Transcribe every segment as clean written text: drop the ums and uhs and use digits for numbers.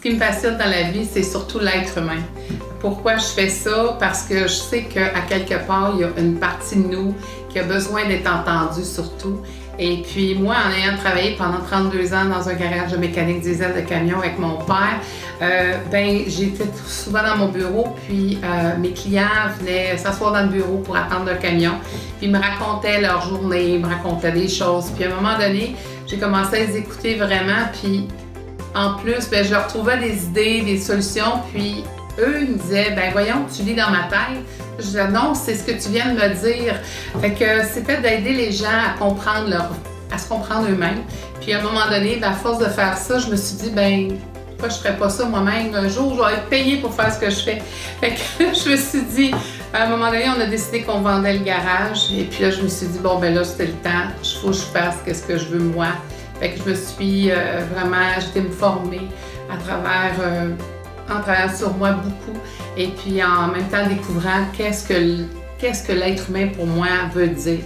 qui me passionne dans la vie, c'est surtout l'être humain. Pourquoi je fais ça? Parce que je sais qu'à quelque part, il y a une partie de nous qui a besoin d'être entendue surtout. Et puis moi, en ayant travaillé pendant 32 ans dans un garage de mécanique diesel de camion avec mon père, j'étais souvent dans mon bureau, puis mes clients venaient s'asseoir dans le bureau pour attendre le camion, puis ils me racontaient leur journée, ils me racontaient des choses. Puis à un moment donné, j'ai commencé à les écouter vraiment, puis en plus, je leur trouvais des idées, des solutions, puis eux, ils me disaient, voyons, tu lis dans ma tête. Je disais, non, c'est ce que tu viens de me dire. Fait que c'était d'aider les gens à comprendre à se comprendre eux-mêmes. Puis à un moment donné, à force de faire ça, je me suis dit, pourquoi je ferais pas ça moi-même? Un jour, je vais être payée pour faire ce que je fais. Fait que je me suis dit, à un moment donné, on a décidé qu'on vendait le garage. Et puis là, je me suis dit, là, c'était le temps. Il faut que je fasse ce que je veux moi. Fait que je me suis j'étais me former à travers... en travaillant sur moi beaucoup et puis en même temps découvrant qu'est-ce que l'être humain pour moi veut dire.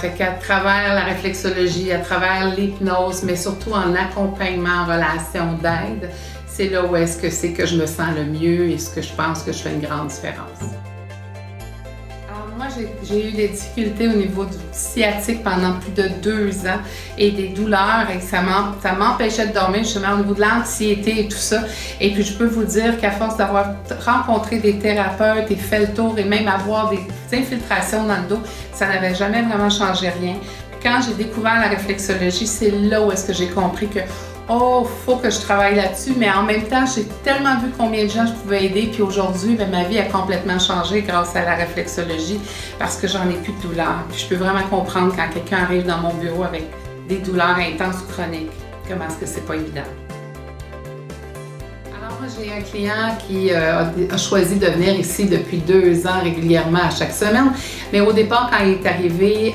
Fait qu'à travers la réflexologie, à travers l'hypnose, mais surtout en accompagnement, en relation d'aide, c'est là où est-ce que c'est que je me sens le mieux et ce que je pense que je fais une grande différence. Moi, j'ai eu des difficultés au niveau du sciatique pendant plus de 2 ans et des douleurs et ça m'empêchait de dormir justement au niveau de l'anxiété et tout ça. Et puis, je peux vous dire qu'à force d'avoir rencontré des thérapeutes et fait le tour et même avoir des infiltrations dans le dos, ça n'avait jamais vraiment changé rien. Puis quand j'ai découvert la réflexologie, c'est là où est-ce que j'ai compris que faut que je travaille là-dessus, mais en même temps, j'ai tellement vu combien de gens je pouvais aider, puis aujourd'hui, ma vie a complètement changé grâce à la réflexologie parce que j'en ai plus de douleurs. Puis je peux vraiment comprendre quand quelqu'un arrive dans mon bureau avec des douleurs intenses ou chroniques, comment est-ce que c'est pas évident. Alors moi, j'ai un client qui a choisi de venir ici depuis 2 ans régulièrement à chaque semaine, mais au départ, quand il est arrivé,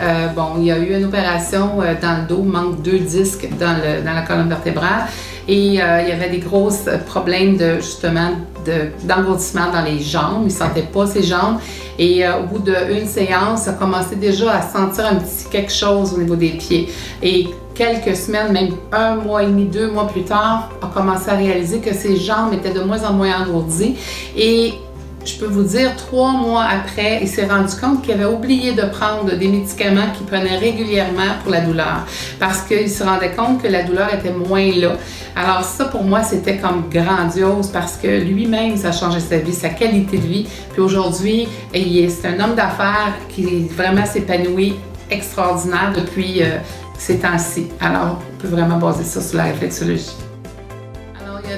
il y a eu une opération dans le dos, manque 2 disques dans la colonne vertébrale et il y avait des gros problèmes d'engourdissement dans les jambes. Il ne sentait pas ses jambes et au bout d'une séance, il a commencé déjà à sentir un petit quelque chose au niveau des pieds. Et quelques semaines, même 1 mois et demi, 2 mois plus tard, a commencé à réaliser que ses jambes étaient de moins en moins engourdies. Et je peux vous dire, 3 mois après, il s'est rendu compte qu'il avait oublié de prendre des médicaments qu'il prenait régulièrement pour la douleur parce qu'il se rendait compte que la douleur était moins là. Alors ça, pour moi, c'était comme grandiose parce que lui-même, ça a changé sa vie, sa qualité de vie. Puis aujourd'hui, c'est un homme d'affaires qui vraiment s'épanouit extraordinaire depuis ces temps-ci. Alors, on peut vraiment baser ça sur la réflexologie.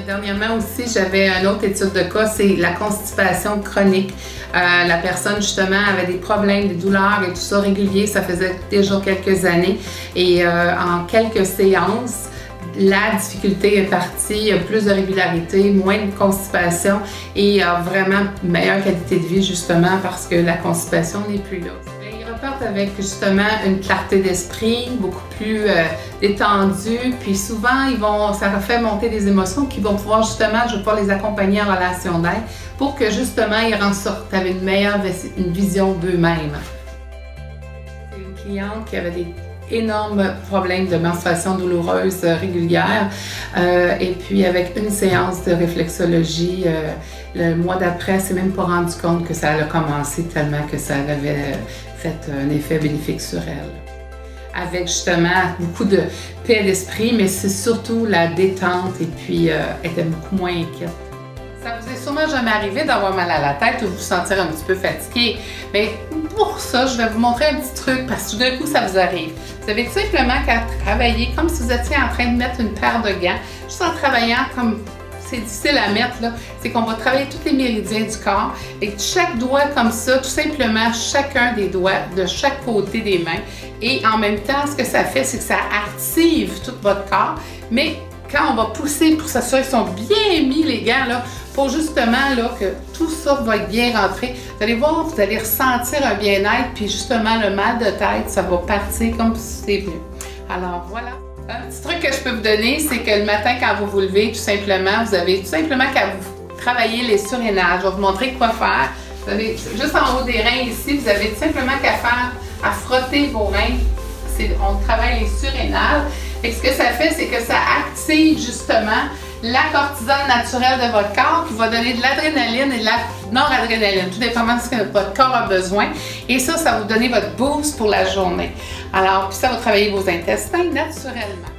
Dernièrement aussi, j'avais une autre étude de cas, c'est la constipation chronique. La personne, justement, avait des problèmes, des douleurs et tout ça réguliers. Ça faisait déjà quelques années. Et en quelques séances, la difficulté est partie, il y a plus de régularité, moins de constipation et vraiment une meilleure qualité de vie, justement, parce que la constipation n'est plus là. Repartent avec justement une clarté d'esprit beaucoup plus détendue, puis souvent ça fait monter des émotions qui vont pouvoir justement, je vais pouvoir les accompagner en relation d'aide pour que justement ils en sortent avec une vision d'eux-mêmes. C'est une cliente qui avait des énormes problèmes de menstruation douloureuse régulière et puis avec une séance de réflexologie, le mois d'après, elle s'est même pas rendu compte que ça allait commencer tellement que ça avait fait un effet bénéfique sur elle. Avec justement beaucoup de paix d'esprit, mais c'est surtout la détente et puis elle était beaucoup moins inquiète. Ça vous est sûrement jamais arrivé d'avoir mal à la tête ou de vous sentir un petit peu fatigué. Mais pour ça, je vais vous montrer un petit truc parce que tout d'un coup, ça vous arrive. Vous avez tout simplement qu'à travailler comme si vous étiez en train de mettre une paire de gants, juste en travaillant comme c'est difficile à mettre, là, c'est qu'on va travailler tous les méridiens du corps et chaque doigt comme ça, tout simplement chacun des doigts de chaque côté des mains. Et en même temps, ce que ça fait, c'est que ça active tout votre corps. Mais quand on va pousser pour s'assurer qu'ils sont bien mis, les gants, là, pour justement là, que tout ça va être bien rentré, vous allez voir, vous allez ressentir un bien-être, puis justement, le mal de tête, ça va partir comme si c'était venu. Alors, voilà. Un petit truc que je peux vous donner, c'est que le matin, quand vous vous levez, tout simplement, vous avez tout simplement qu'à vous travailler les surrénales. Je vais vous montrer quoi faire. Vous avez, juste en haut des reins ici, vous avez tout simplement à frotter vos reins. On travaille les surrénales. Et ce que ça fait, c'est que ça active justement la cortisone naturelle de votre corps qui va donner de l'adrénaline et de la noradrénaline, tout dépendamment de ce que votre corps a besoin. Et ça va vous donner votre boost pour la journée. Alors, puis ça va travailler vos intestins naturellement.